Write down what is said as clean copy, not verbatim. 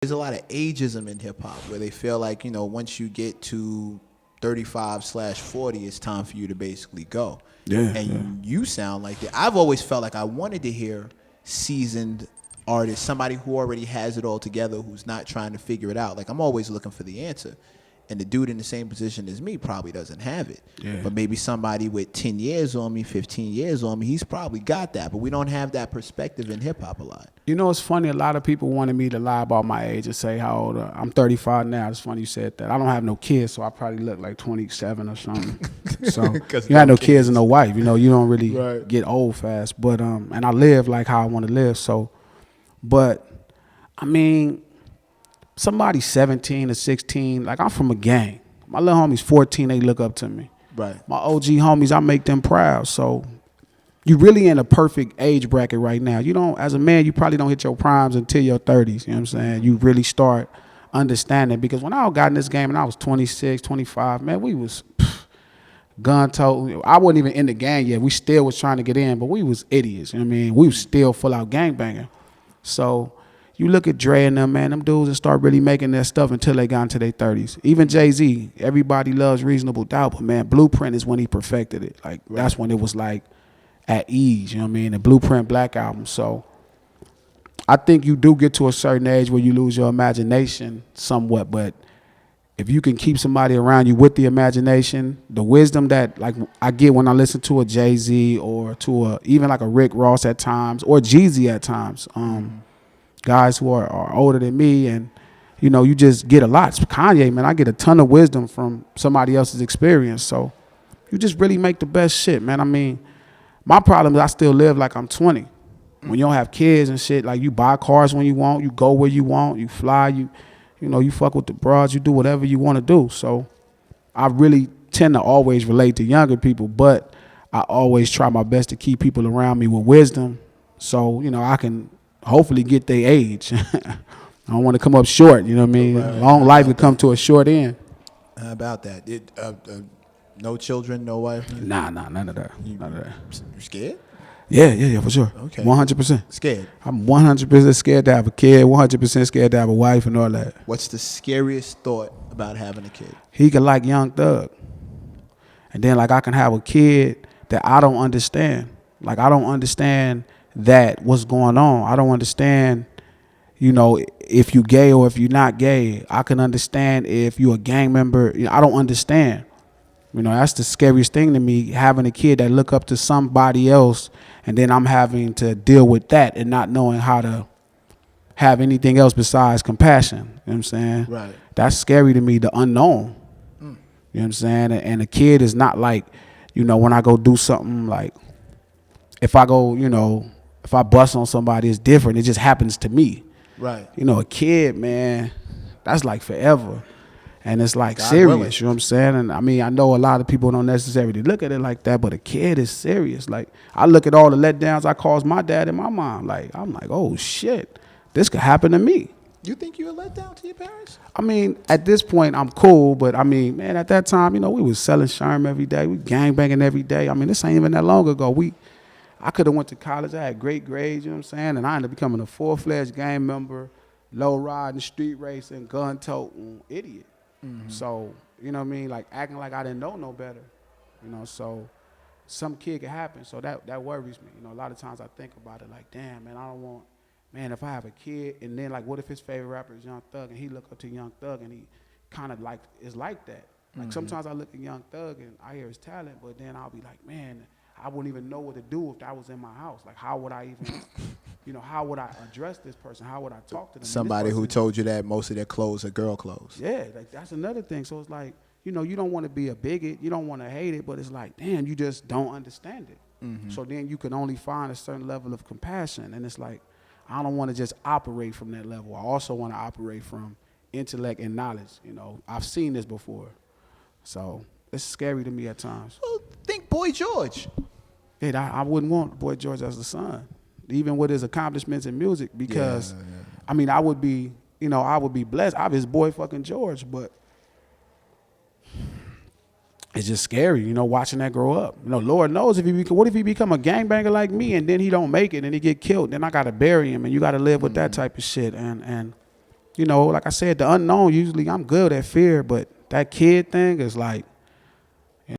there's a lot of ageism in hip hop where they feel like, once you get to 35/40, it's time for you to basically go. Yeah, And you sound like that. I've always felt like I wanted to hear seasoned artists, somebody who already has it all together, who's not trying to figure it out. Like, I'm always looking for the answer. And the dude in the same position as me probably doesn't have it. Yeah. But maybe somebody with 10 years on me, 15 years on me, he's probably got that. But we don't have that perspective in hip-hop a lot. You know, it's funny. A lot of people wanted me to lie about my age and say how old I'm 35 now. It's funny you said that. I don't have no kids, so I probably look like 27 or something. So you had no kids and no wife. You know, you don't really get old fast. But and I live like how I want to live. So, but I mean, somebody 17 or 16, like I'm from a gang. My little homies 14, they look up to me. Right. My OG homies, I make them proud. So you really in a perfect age bracket right now. You don't, as a man, you probably don't hit your primes until your 30s. You know what I'm saying? You really start understanding. Because when I got in this game and I was 26, 25, man, we was gun tote. I wasn't even in the gang yet. We still was trying to get in, but we was idiots. You know what I mean? We was still full out gang banging. So you look at Dre and them, man, them dudes and start really making their stuff until they got into their 30s. Even Jay-Z, everybody loves Reasonable Doubt, but man, Blueprint is when he perfected it. Like, that's when it was like at ease, you know what I mean? The Blueprint Black Album. So I think you do get to a certain age where you lose your imagination somewhat, but if you can keep somebody around you with the imagination, the wisdom that like I get when I listen to a Jay-Z or to a even like a Rick Ross at times or Jeezy at times, guys who are older than me, and you know, you just get a lot. Kanye, man, I get a ton of wisdom from somebody else's experience. So you just really make the best shit, man. I mean, my problem is I still live like I'm 20. When you don't have kids and shit, like you buy cars when you want, you go where you want, you fly, you know, you fuck with the broads, you do whatever you want to do. So I really tend to always relate to younger people, but I always try my best to keep people around me with wisdom so, you know, I can hopefully get their age. I don't want to come up short, you know what I mean? Right. Long life would come to a short end. How about that? No children, no wife? Nah, none of that. None of that. You scared? Yeah, for sure. Okay. 100%. Scared? I'm 100% scared to have a kid, 100% scared to have a wife and all that. What's the scariest thought about having a kid? He could like Young Thug. And then like I can have a kid that I don't understand. Like I don't understand that what's going on. I don't understand, you know, if you gay or if you're not gay. I can understand if you're a gang member. You know, I don't understand. You know, that's the scariest thing to me, having a kid that look up to somebody else and then I'm having to deal with that and not knowing how to have anything else besides compassion. You know what I'm saying? Right. That's scary to me, the unknown. You know what I'm saying? And a kid is not like, you know, when I go do something like, if I go, you know, if I bust on somebody, it's different. It just happens to me. Right. You know, a kid, man, that's like forever. And it's like God serious, willing. you know what I'm saying? And I mean, I know a lot of people don't necessarily look at it like that, but a kid is serious. Like, I look at all the letdowns I caused my dad and my mom. Like, I'm like, oh shit, this could happen to me. You think you were let down to your parents? I mean, at this point, I'm cool, but I mean, man, at that time, you know, we was selling Sherm every day. We gangbanging every day. I mean, this ain't even that long ago. I could have went to college. I had great grades, you know what I'm saying? And I ended up becoming a full-fledged gang member, low riding, street racing, gun toting idiot. So, you know what I mean? Like acting like I didn't know no better, you know, so some kid could happen. So that worries me. You know, a lot of times I think about it like, damn, man, I don't want, man, if I have a kid and then like, what if his favorite rapper is Young Thug and he look up to Young Thug and he kind of like, is like that. Like sometimes I look at Young Thug and I hear his talent, but then I'll be like, man, I wouldn't even know what to do if that was in my house. Like, how would I even, you know, how would I address this person? How would I talk to them? Somebody who told you that most of their clothes are girl clothes. Yeah, like that's another thing. So it's like, you know, you don't want to be a bigot. You don't want to hate it, but it's like, damn, you just don't understand it. So then you can only find a certain level of compassion. And it's like, I don't want to just operate from that level. I also want to operate from intellect and knowledge. You know, I've seen this before. So it's scary to me at times. Well, think Boy George. Yeah, I wouldn't want Boy George as a son, even with his accomplishments in music, because, I mean, I would be blessed. I'm his boy fucking George, but it's just scary, you know, watching that grow up. You know, Lord knows what if he become a gangbanger like me and then he don't make it and he get killed, then I got to bury him and you got to live with that type of shit. And you know, like I said, the unknown, usually I'm good at fear, but that kid thing is like,